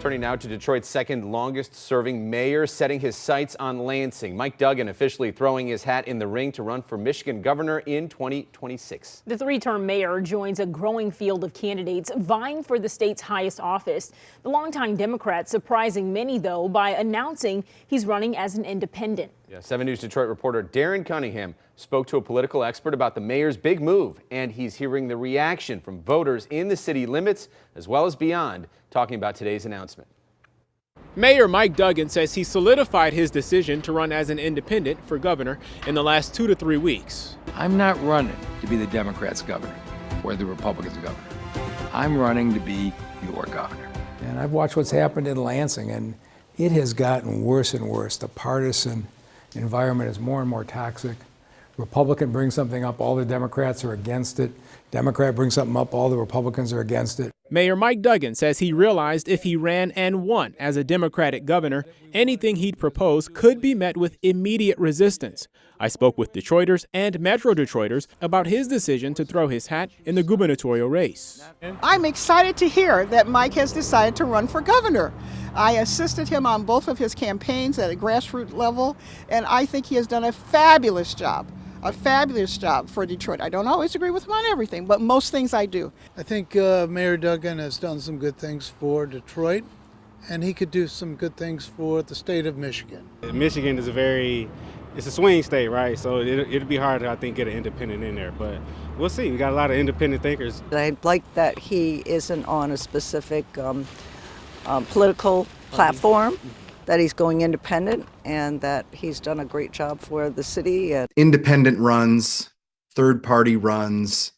Turning now to Detroit's second longest serving mayor, setting his sights on Lansing. Mike Duggan officially throwing his hat in the ring to run for Michigan governor in 2026. The three-term mayor joins a growing field of candidates vying for the state's highest office. The longtime Democrat surprising many, though, by announcing he's running as an independent. 7 News Detroit reporter Darren Cunningham spoke to a political expert about the mayor's big move, and he's hearing the reaction from voters in the city limits as well as beyond, talking about today's announcement. Mayor Mike Duggan says he solidified his decision to run as an independent for governor in the last 2 to 3 weeks. I'm not running to be the Democrats' governor or the Republicans' governor. I'm running to be your governor. And I've watched what's happened in Lansing, and it has gotten worse and worse. The partisan environment is more and more toxic. Republican brings something up, all the Democrats are against it. Democrat brings something up, all the Republicans are against it. Mayor Mike Duggan says he realized if he ran and won as a Democratic governor, anything he'd propose could be met with immediate resistance. I spoke with Detroiters and Metro Detroiters about his decision to throw his hat in the gubernatorial race. I'm excited to hear that Mike has decided to run for governor. I assisted him on both of his campaigns at a grassroots level, and I think he has done a fabulous job for Detroit. I don't always agree with him on everything, but most things I do. I think Mayor Duggan has done some good things for Detroit, and he could do some good things for the state of Michigan. Michigan is it's a swing state, right? So it'll be hard to, I think, get an independent in there, but we'll see. We got a lot of independent thinkers. I like that he isn't on a specific political platform, that he's going independent, and that he's done a great job for the city. Independent runs, third-party runs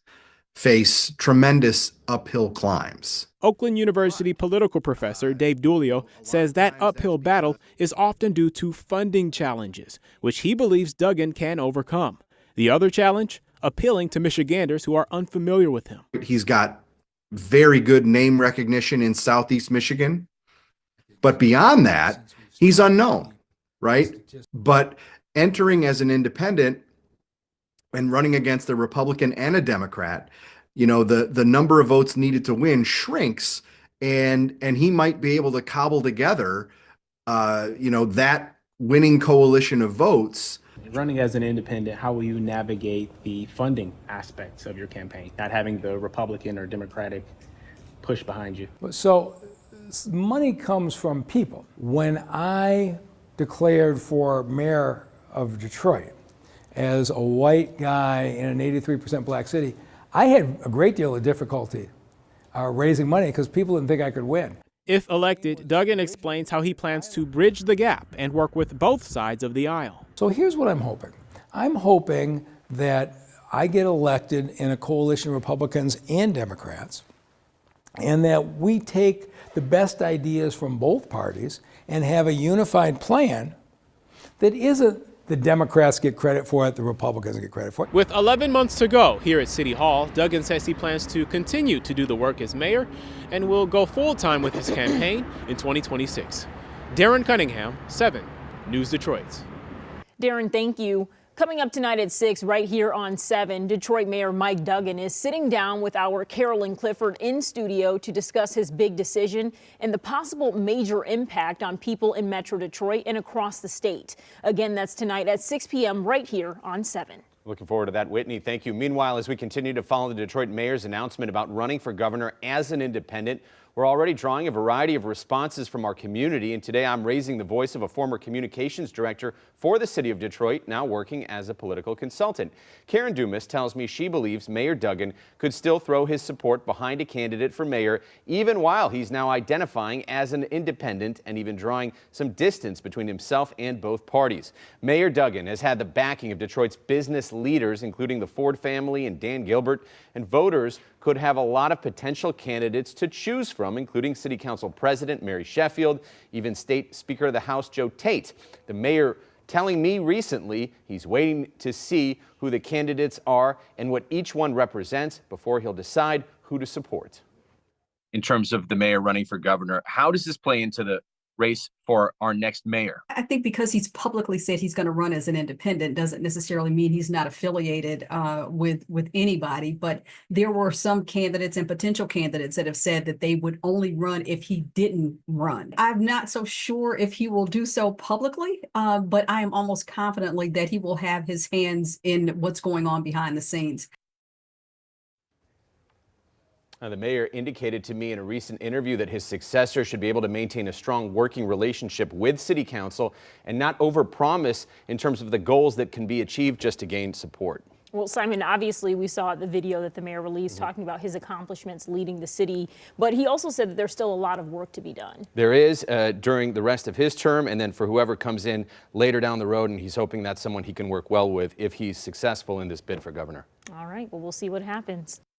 face tremendous uphill climbs. Oakland University political professor Dave Dulio says that uphill battle is often due to funding challenges, which he believes Duggan can overcome. The other challenge, appealing to Michiganders who are unfamiliar with him. He's got very good name recognition in Southeast Michigan, but beyond that, he's unknown, right? But entering as an independent and running against a Republican and a Democrat, the number of votes needed to win shrinks, and he might be able to cobble together, that winning coalition of votes. Running as an independent, how will you navigate the funding aspects of your campaign, not having the Republican or Democratic push behind you? So money comes from people. When I declared for mayor of Detroit as a white guy in an 83% black city, I had a great deal of difficulty raising money because people didn't think I could win. If elected, Duggan explains how he plans to bridge the gap and work with both sides of the aisle. So here's what I'm hoping. I'm hoping that I get elected in a coalition of Republicans and Democrats, and that we take the best ideas from both parties and have a unified plan that isn't the Democrats get credit for it, the Republicans get credit for it. With 11 months to go here at City Hall, Duggan says he plans to continue to do the work as mayor and will go full-time with his campaign in 2026. Darren Cunningham, 7 News Detroit. Darren, thank you. Coming up tonight at 6, right here on 7, Detroit Mayor Mike Duggan is sitting down with our Carolyn Clifford in studio to discuss his big decision and the possible major impact on people in Metro Detroit and across the state. Again, that's tonight at 6 p.m. right here on 7. Looking forward to that, Whitney. Thank you. Meanwhile, as we continue to follow the Detroit mayor's announcement about running for governor as an independent, we're already drawing a variety of responses from our community, and today I'm raising the voice of a former communications director for the city of Detroit, now working as a political consultant. Karen Dumas tells me she believes Mayor Duggan could still throw his support behind a candidate for mayor, even while he's now identifying as an independent and even drawing some distance between himself and both parties. Mayor Duggan has had the backing of Detroit's business leaders, including the Ford family and Dan Gilbert, and voters could have a lot of potential candidates to choose from, including City Council President Mary Sheffield, even State Speaker of the House Joe Tate. The mayor telling me recently he's waiting to see who the candidates are and what each one represents before he'll decide who to support. In terms of the mayor running for governor, how does this play into the race for our next mayor. I think because he's publicly said he's going to run as an independent doesn't necessarily mean he's not affiliated with anybody. But there were some candidates and potential candidates that have said that they would only run if he didn't run. I'm not so sure if he will do so publicly, but I am almost confidently that he will have his hands in what's going on behind the scenes. The mayor indicated to me in a recent interview that his successor should be able to maintain a strong working relationship with City Council and not overpromise in terms of the goals that can be achieved just to gain support. Well, Simon, obviously we saw the video that the mayor released talking about his accomplishments leading the city, but he also said that there's still a lot of work to be done. There is during the rest of his term, and then for whoever comes in later down the road, and he's hoping that's someone he can work well with if he's successful in this bid for governor. All right, well, we'll see what happens.